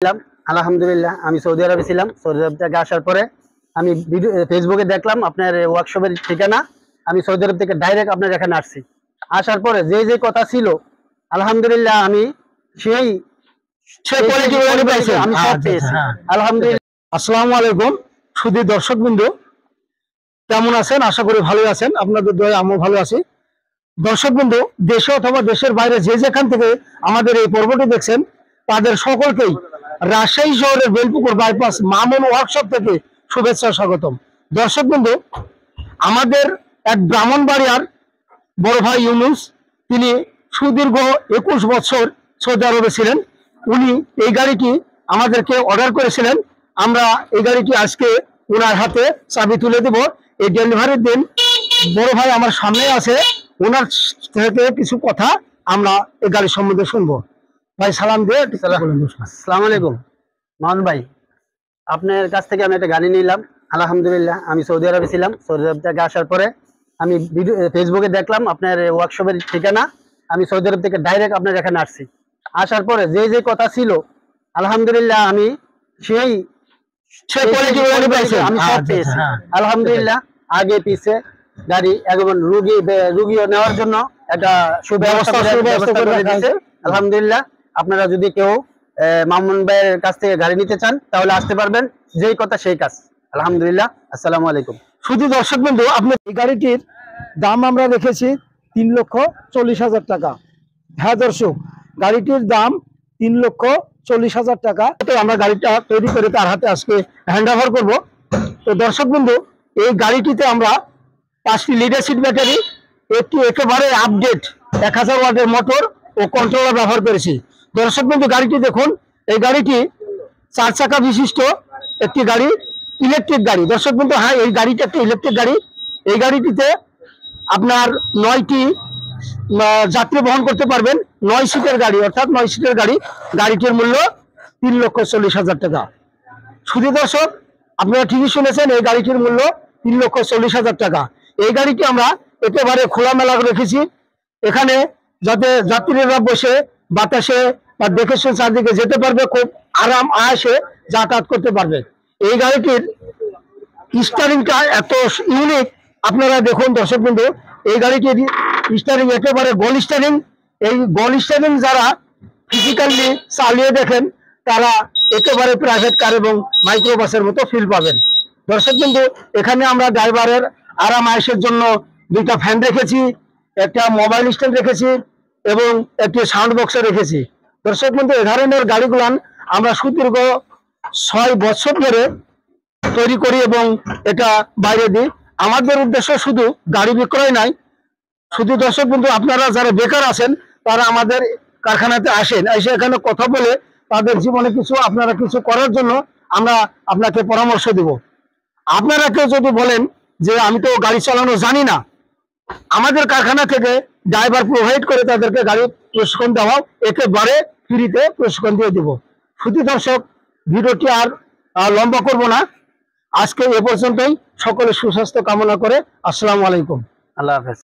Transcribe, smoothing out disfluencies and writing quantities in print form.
আলহামদুলিল্লাহ আমি সৌদি আরবে ছিলাম। সৌদি আরব থেকে আসার পরে আমি ফেসবুকে দেখলাম আপনার ওয়ার্কশপের ঠিকানা। আমি সৌদি আরব থেকে ডাইরেক্ট আপনার এখানে আসছি। আসার পরে যে যে কথা ছিল আলহামদুলিল্লাহ আমি সেই আমি সব পেয়েছি আলহামদুলিল্লাহ। আসসালামু আলাইকুম সুধী দর্শকবৃন্দ, কেমন আছেন? আশা করি ভালো আছেন। আপনাদের দয়া আমিও ভালো আছি। দর্শকবৃন্দ, দেশে অথবা দেশের বাইরে যে যেখান থেকে আমাদের এই পর্বটি দেখছেন তাদের সকলকেই রাজশাহী শহরের বেলপুকুর বাইপাস মামুন ওয়ার্কশপ থেকে শুভেচ্ছা স্বাগতম। দর্শকবৃন্দ, আমাদের এক ব্রাহ্মণবাড়িয়ার বড় ভাই ইউনুস, তিনি সুদীর্ঘ 21 বছর সৌদি আরবে ছিলেন। উনি এই গাড়িটি আমাদেরকে অর্ডার করেছিলেন। আমরা এই গাড়িটি আজকে ওনার হাতে চাবি তুলে দেব। এই ডেলিভারির দিন বড় ভাই আমার সামনে আছে, ওনার থেকে কিছু কথা আমরা এই গাড়ির সম্বন্ধে শুনবো। ভাই সালাম দিয়ে। আসসালামু আলাইকুম মামুন ভাই, আপনার কাছ থেকে আমি একটা গাড়ি নিলাম। আলহামদুলিল্লাহ আমি সৌদি আরবে ছিলাম। সৌদি আরব থেকে আসার পরে আমি ফেসবুকে দেখলাম আপনার ওয়ার্কশপের ঠিকানা। আমি সৌদি আরব থেকে ডাইরেক্ট আপনার এখানে আসছি। আসার পরে যে যে কথা ছিল আলহামদুলিল্লাহ আমি সেই আমি সব পেয়েছি আলহামদুলিল্লাহ। আগে পিছে গাড়ি একদম রুগীও নেওয়ার জন্য একটা সুব্যবস্থা করে দিয়েছে আলহামদুলিল্লাহ। আপনারা যদি কেউ মামুন ভাইয়ের কাছ থেকে গাড়ি নিতে চান তাহলে আসতে পারবেন, যেই কথা সেই কাজ আলহামদুলিল্লাহ। আসসালামু আলাইকুম। শুধু দর্শক বন্ধু, আপনি এই গাড়িটির দাম আমরা রেখেছি 3,40,000 টাকা। হ্যাঁ দর্শক, গাড়িটির দাম 3,40,000 টাকা। তো আমরা গাড়িটা তৈরি করে তার হাতে আজকে হ্যান্ড ওভার করবো। তো দর্শক বন্ধু, এই গাড়িটিতে আমরা 5টি লিডারশিপ ব্যাটারি, একটি একেবারে আপডেট 1000 ওয়াটের মোটর ও কন্ট্রোলার ব্যবহার করেছি। দর্শক বন্ধু, গাড়িটি দেখুন। এই গাড়িটি 4 চাকা বিশিষ্ট একটি গাড়ি, ইলেকট্রিক গাড়ি। দর্শক বন্ধু, হ্যাঁ এই গাড়িটা একটা ইলেকট্রিক গাড়ি। এই গাড়িটিতে আপনার 9টি যাত্রী বহন করতে পারবেন। 9 সিটের গাড়ি, অর্থাৎ 9 সিটের গাড়ি। গাড়িটির মূল্য 3,40,000 টাকা। শুধু দর্শক, আপনারা ঠিকই শুনেছেন, এই গাড়িটির মূল্য 3,40,000 টাকা। এই গাড়িটি আমরা একেবারে খোলামেলা রেখেছি, এখানে যাতে যাত্রীরা বসে বাতাসে বা দেখে শুনে চারদিকে যেতে পারবে, খুব আরাম আয়াসে যাতায়াত করতে পারবে। এই গাড়িটির স্টারিংটা এত ইউনিক, আপনারা দেখুন দর্শক বিন্দু। এই গাড়িটির স্টারিং একেবারে গোল স্টারিং। এই গোল স্টারিং যারা ফিজিক্যালি চালিয়ে দেখেন তারা একেবারে প্রাইভেট কার এবং মাইক্রোবাসের মতো ফিল পাবেন। দর্শক বিন্দু, এখানে আমরা ড্রাইভারের আরাম আয়েসের জন্য 2টা ফ্যান রেখেছি, একটা মোবাইল স্ট্যান্ড রেখেছি এবং একটি সাউন্ড বক্সও রেখেছি। দর্শক বন্ধু, এ ধরনের গাড়িগুলান আমরা সুদীর্ঘ 6 বছর ধরে তৈরি করি এবং এটা বাইরে দিই। আমাদের উদ্দেশ্য শুধু গাড়ি বিক্রয় নয়। শুধু দর্শক বন্ধু, আপনারা যারা বেকার আছেন তারা আমাদের কারখানাতে আসেন, এসে এখানে কথা বলে তাদের জীবনে আপনারা কিছু করার জন্য আমরা আপনাকে পরামর্শ দিব। আপনারা কেউ যদি বলেন যে আমি তো গাড়ি চালানো জানি না, আমাদের কারখানা থেকে ড্রাইভার প্রোভাইড করে তাদেরকে গাড়ি প্রশিক্ষণ দেওয়া, একেবারে ফ্রিতে প্রশিক্ষণ দিয়ে দিব। শুধু দর্শক, ভিডিওটি আর লম্বা করব না, আজকে এ পর্যন্তই। সকলের সুস্বাস্থ্য কামনা করে আসসালামু আলাইকুম। আল্লাহ হাফেজ।